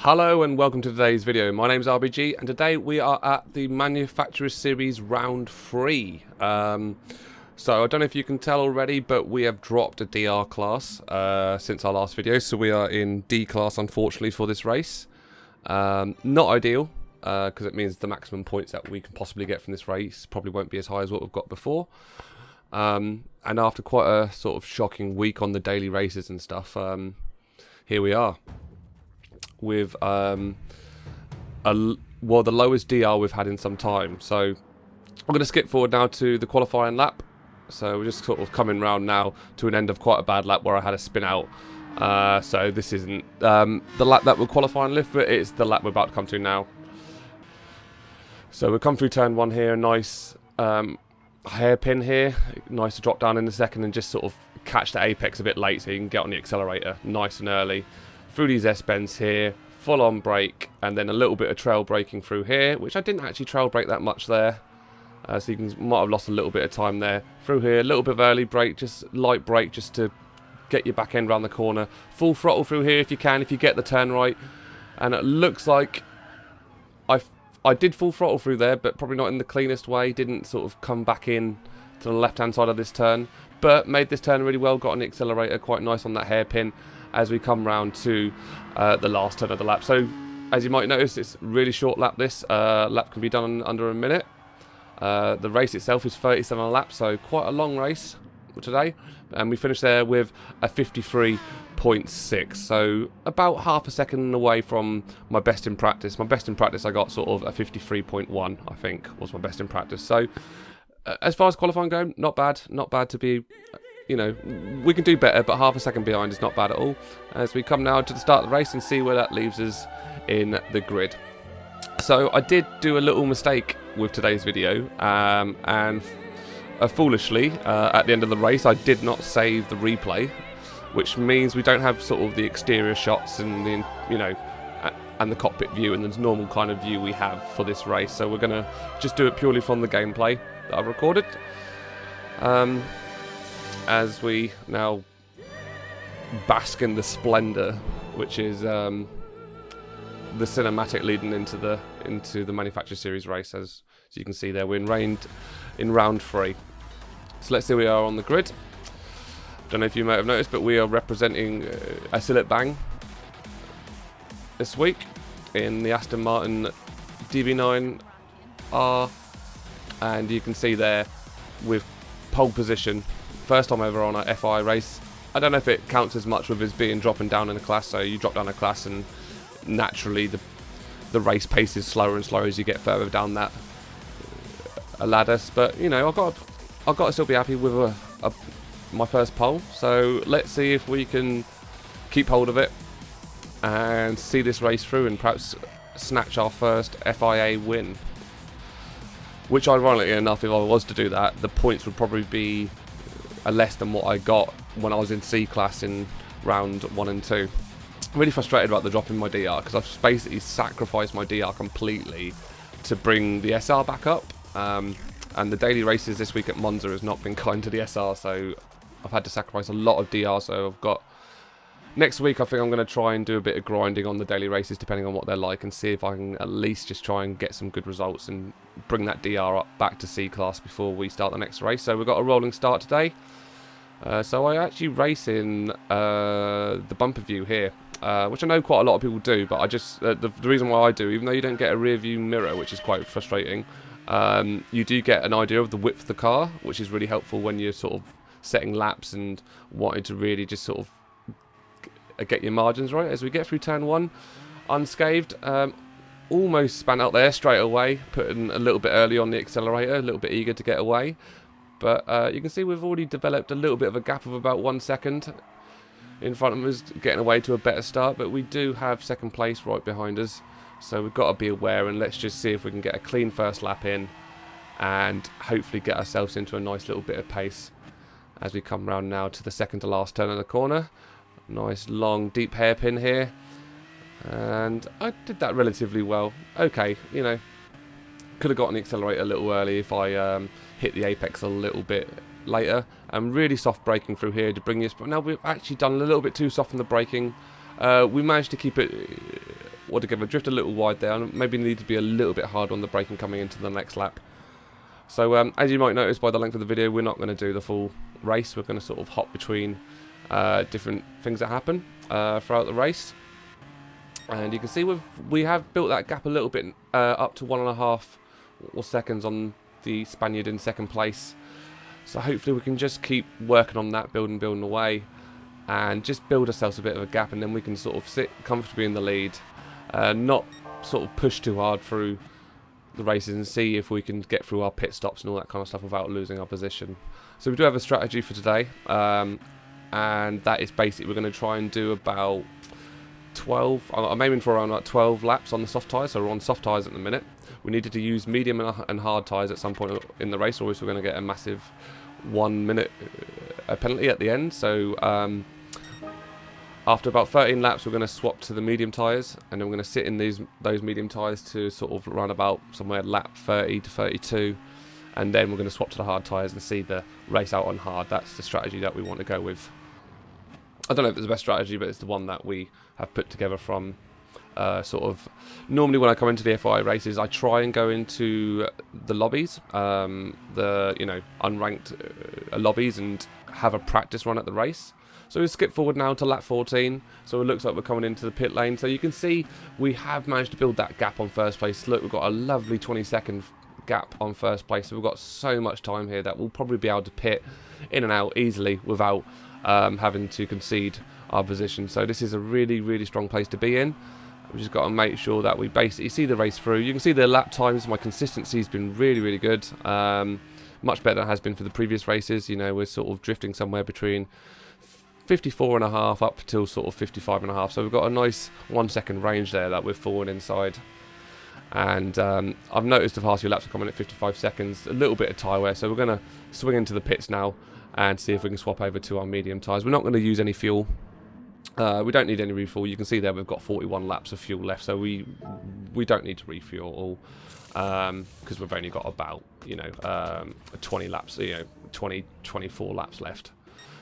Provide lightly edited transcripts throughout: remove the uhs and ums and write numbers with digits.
Hello and welcome to today's video. My name is ArbieG and today we are at the Manufacturers Series round 3. So I don't know if you can tell already, but we have dropped a DR class since our last video. So we are in D class, unfortunately, for this race. Not ideal, because it means the maximum points that we can possibly get from this race probably won't be as high as what we've got before. And after quite a sort of shocking week on the daily races and stuff, here we are. With the lowest DR we've had in some time. So I'm going to skip forward now to the qualifying lap. So we're just sort of coming round now to an end of quite a bad lap where I had a spin out. So this isn't the lap that we're qualifying with, but it's the lap we're about to come to now. So we've come through turn 1 here, a nice hairpin here. Nice to drop down in a second and just sort of catch the apex a bit late so you can get on the accelerator nice and early. Through these S-bends here, full on brake, and then a little bit of trail braking through here, which I didn't actually trail brake that much there. So you might have lost a little bit of time there. Through here, a little bit of early brake, just light brake just to get your back end around the corner. Full throttle through here if you can, if you get the turn right. And it looks like I did full throttle through there, but probably not in the cleanest way. Didn't sort of come back in to the left-hand side of this turn, but made this turn really well, got on the accelerator quite nice on that hairpin as we come round to the last turn of the lap. So, as you might notice, it's a really short lap this. Lap can be done in under a minute. The race itself is 37 laps, so quite a long race today. And we finished there with a 53.6, so about half a second away from my best in practice. My best in practice, I got sort of a 53.1, I think, was my best in practice. So, as far as qualifying go, not bad. Not bad to be... You know, we can do better, but half a second behind is not bad at all. As we come now to the start of the race and see where that leaves us in the grid. So I did do a little mistake with today's video, and foolishly, at the end of the race, I did not save the replay, which means we don't have sort of the exterior shots and the, you know, and the cockpit view and the normal kind of view we have for this race. So we're gonna just do it purely from the gameplay that I've recorded. As we now bask in the splendour, which is the cinematic leading into the Manufacturers Series race. As you can see there, we're in round 3. So let's see where we are on the grid. Don't know if you might have noticed, but we are representing Asilip Bang this week in the Aston Martin DB9R, and you can see there with pole position. First time ever on a FIA race. I don't know if it counts as much with us being dropping down in a class, so you drop down a class and naturally the race pace is slower and slower as you get further down that ladder. But you know, I've got to still be happy with my first pole. So let's see if we can keep hold of it and see this race through and perhaps snatch our first FIA win. Which, ironically enough, if I was to do that, the points would probably be less than what I got when I was in C class in round 1 and 2. I'm really frustrated about the drop in my DR because I've basically sacrificed my DR completely to bring the SR back up, and the daily races this week at Monza has not been kind to the SR, so I've had to sacrifice a lot of DR. So I've got next week, I think I'm going to try and do a bit of grinding on the daily races depending on what they're like, and see if I can at least just try and get some good results and bring that DR up back to C class before we start the next race. So we've got a rolling start today. So I actually race in the bumper view here, which I know quite a lot of people do, but I just the reason why I do, even though you don't get a rear view mirror, which is quite frustrating, you do get an idea of the width of the car, which is really helpful when you're sort of setting laps and wanting to really just sort of get your margins right. As we get through turn 1 unscathed, almost span out there straight away, putting a little bit early on the accelerator, a little bit eager to get away. But you can see we've already developed a little bit of a gap of about 1 second in front of us, getting away to a better start. But we do have second place right behind us, so we've got to be aware, and let's just see if we can get a clean first lap in and hopefully get ourselves into a nice little bit of pace as we come round now to the second to last turn of the corner. Nice long deep hairpin here, and I did that relatively well. Okay, you know, could have gotten the accelerator a little early if I hit the apex a little bit later. And really soft braking through here to bring us, but now we've actually done a little bit too soft in the braking. We managed to keep it altogether drift a little wide there, and maybe need to be a little bit hard on the braking coming into the next lap. So as you might notice by the length of the video, we're not going to do the full race. We're going to sort of hop between different things that happen throughout the race. And you can see we have built that gap a little bit up to 1.5 seconds on the Spaniard in second place. So hopefully we can just keep working on that, building away, and just build ourselves a bit of a gap, and then we can sort of sit comfortably in the lead, not sort of push too hard through the races, and see if we can get through our pit stops and all that kind of stuff without losing our position. So we do have a strategy for today, and that is basically we're going to try and do about 12, I'm aiming for around like 12 laps on the soft tyres, so we're on soft tyres at the minute. We needed to use medium and hard tyres at some point in the race, or else we're going to get a massive 1 minute penalty at the end. So after about 13 laps, we're going to swap to the medium tyres, and then we're going to sit in those medium tyres to sort of run about somewhere lap 30 to 32, and then we're going to swap to the hard tyres and see the race out on hard. That's the strategy that we want to go with. I don't know if it's the best strategy, but it's the one that we have put together from sort of... Normally when I come into the FIA races, I try and go into the lobbies, the, you know, unranked lobbies, and have a practice run at the race. So we skip forward now to lap 14, so it looks like we're coming into the pit lane. So you can see we have managed to build that gap on first place. Look, we've got a lovely 20-second gap on first place, so we've got so much time here that we'll probably be able to pit in and out easily without having to concede our position. So this is a really, really strong place to be in. We've just got to make sure that we basically see the race through. You can see the lap times, my consistency has been really, really good. Much better than it has been for the previous races. You know, we're sort of drifting somewhere between 54.5 up till sort of 55.5. So we've got a nice 1 second range there that we're falling inside. And I've noticed the past few laps are coming at 55 seconds, a little bit of tyre wear. So we're going to swing into the pits now and see if we can swap over to our medium tyres. We're not going to use any fuel. We don't need any refuel. You can see there we've got 41 laps of fuel left, so we don't need to refuel because we've only got about 20 laps, 24 laps left.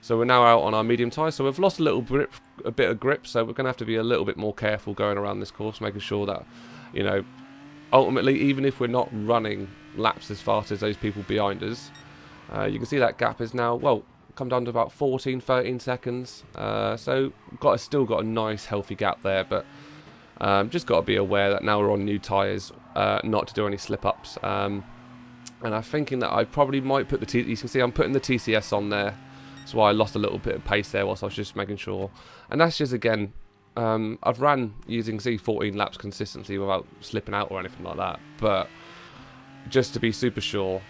So we're now out on our medium tyres. So we've lost a bit of grip. So we're going to have to be a little bit more careful going around this course, making sure that ultimately, even if we're not running laps as fast as those people behind us, you can see that gap is now, well, come down to about 13 seconds. So still got a nice healthy gap there, but just got to be aware that now we're on new tyres, not to do any slip ups. And I'm thinking that I probably might put you can see I'm putting the TCS on there. That's why I lost a little bit of pace there whilst I was just making sure. And that's just, again, I've ran using 14 laps consistently without slipping out or anything like that. But just to be super sure,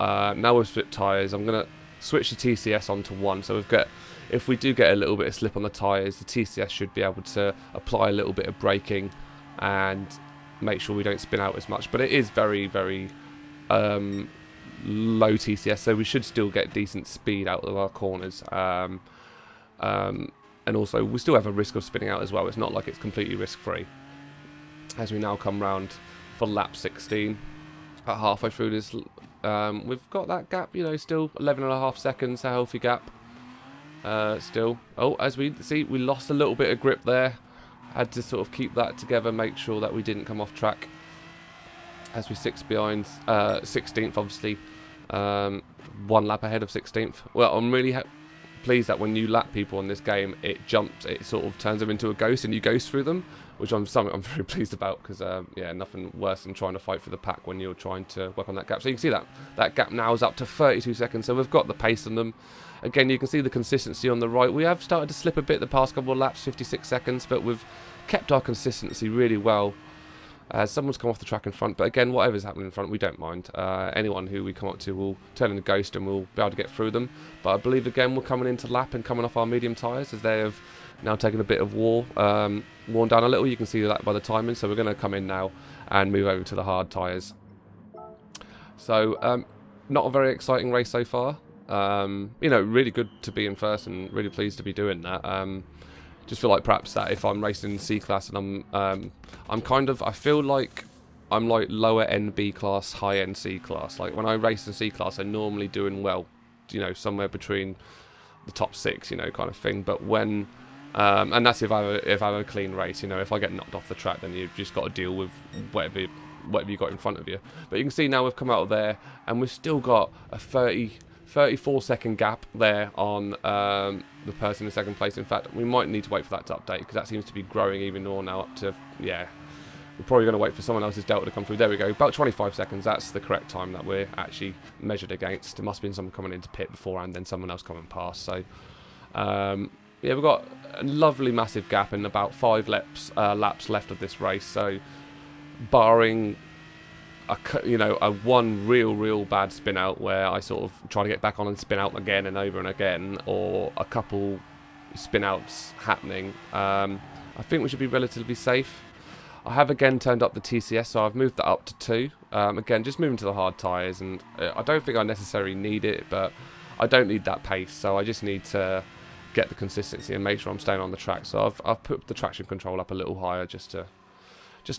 now we've split tyres, I'm going to switch the TCS onto 1. So if we do get a little bit of slip on the tyres, the TCS should be able to apply a little bit of braking and make sure we don't spin out as much. But it is very, very low TCS, so we should still get decent speed out of our corners. And also, we still have a risk of spinning out as well. It's not like it's completely risk-free. As we now come round for lap 16, at halfway through this, we've got that gap, still 11.5 seconds, a healthy gap. Still. Oh, as we see, we lost a little bit of grip there. Had to sort of keep that together, make sure that we didn't come off track. As we 6 behind, 16th, obviously. 1 lap ahead of 16th. Well, I'm really pleased that when you lap people in this game, it sort of turns them into a ghost and you ghost through them, which I'm very pleased about, because nothing worse than trying to fight for the pack when you're trying to work on that gap. So you can see that gap now is up to 32 seconds, so we've got the pace on them. Again, you can see the consistency on the right. We have started to slip a bit the past couple of laps, 56 seconds, but we've kept our consistency really well. Someone's come off the track in front, but again, whatever's happening in front, we don't mind. Anyone who we come up to will turn into ghost and we'll be able to get through them. But I believe, again, we're coming into lap and coming off our medium tyres, as they have now taken a bit of worn down a little. You can see that by the timing, so we're going to come in now and move over to the hard tyres. So, not a very exciting race so far. Really good to be in first and really pleased to be doing that. Just feel like perhaps that if I'm racing in C class and I feel like I'm like lower end B class, high end C class. Like when I race in C class, I'm normally doing well, somewhere between the top 6, kind of thing. But when And that's if I have a clean race. You know, if I get knocked off the track, then you've just got to deal with whatever you got in front of you. But you can see now we've come out of there, and we've still got a 34-second gap there on the person in second place. In fact, we might need to wait for that to update, because that seems to be growing even more now, up to, yeah, we're probably going to wait for someone else's delta to come through. There we go, about 25 seconds. That's the correct time that we're actually measured against. There must have been someone coming into pit beforehand, then someone else coming past. So yeah, we've got a lovely massive gap and about 5 laps left of this race. So barring a one real bad spin out where I sort of try to get back on and spin out again and over and again, or a couple spin outs happening, I think we should be relatively safe. I have again turned up the TCS, so I've moved that up to 2. Again, just moving to the hard tyres, and I don't think I necessarily need it, but I don't need that pace, so I just need to get the consistency and make sure I'm staying on the track. So I've put the traction control up a little higher just to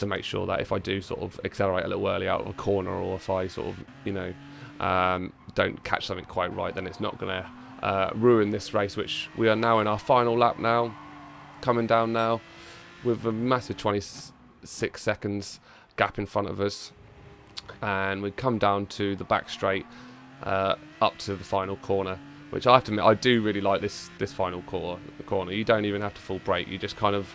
make sure that if I do sort of accelerate a little early out of a corner, or if I sort of, don't catch something quite right, then it's not going to ruin this race, which we are now in our final lap now, coming down now with a massive 26 seconds gap in front of us, and we come down to the back straight up to the final corner, which I have to admit, I do really like this final corner. You don't even have to full brake, you just kind of,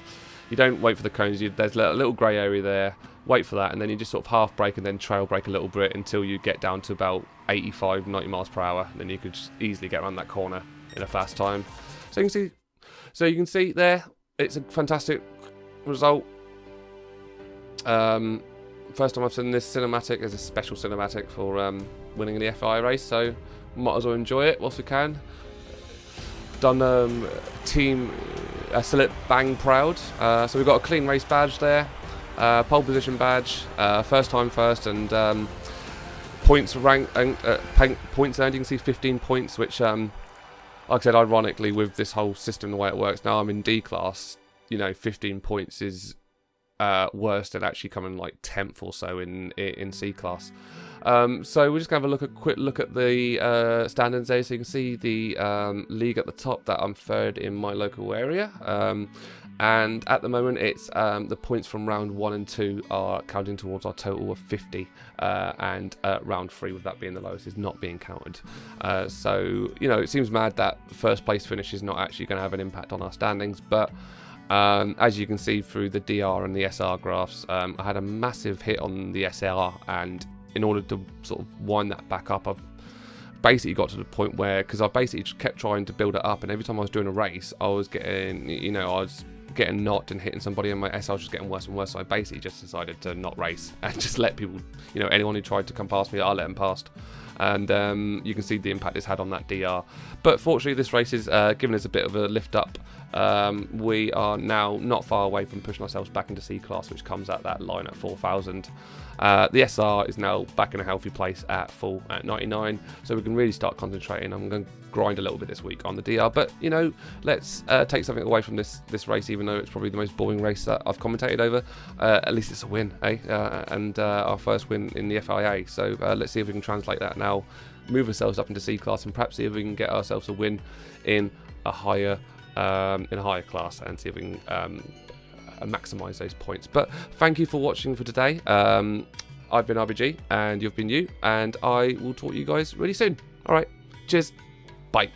you don't wait for the cones, there's a little grey area there, wait for that, and then you just sort of half brake and then trail brake a little bit until you get down to about 85, 90 miles per hour, and then you could just easily get around that corner in a fast time. So you can see there, it's a fantastic result. First time I've seen this cinematic. As a special cinematic for winning in the FIA race, so might as well enjoy it whilst we can. Done team Salip Bang proud. So we've got a clean race badge there, pole position badge, first time first, and points rank, points earned. You can see 15 points, which like I said, ironically, with this whole system, the way it works now, I'm in D class. 15 points is worse than actually coming like 10th or so in C class. So we're just going to have a quick look at the standings there. So you can see the league at the top, that I'm 3rd in my local area. And at the moment, it's the points from round 1 and 2 are counting towards our total of 50, and round 3, with that being the lowest, is not being counted. So it seems mad that first place finish is not actually going to have an impact on our standings, but as you can see through the DR and the SR graphs, I had a massive hit on the SR, and in order to sort of wind that back up, I've basically got to the point where, because I basically just kept trying to build it up, and every time I was doing a race, I was getting knocked and hitting somebody, and my SR was just getting worse and worse. So I basically just decided to not race and just let people, anyone who tried to come past me, I'll let them past. And you can see the impact it's had on that DR. But fortunately, this race is giving us a bit of a lift up. We are now not far away from pushing ourselves back into C class, which comes at that line at 4,000. The SR is now back in a healthy place at full at 99, so we can really start concentrating. I'm going to grind a little bit this week on the DR, but let's take something away from this race, even though it's probably the most boring race that I've commentated over. At least it's a win, and our first win in the FIA. So let's see if we can translate that now, move ourselves up into C class, and perhaps see if we can get ourselves a win in a higher class, and see if we can maximise those points. But thank you for watching for today. I've been ArbieG, and you've been you, and I will talk to you guys really soon. All right, cheers, bye.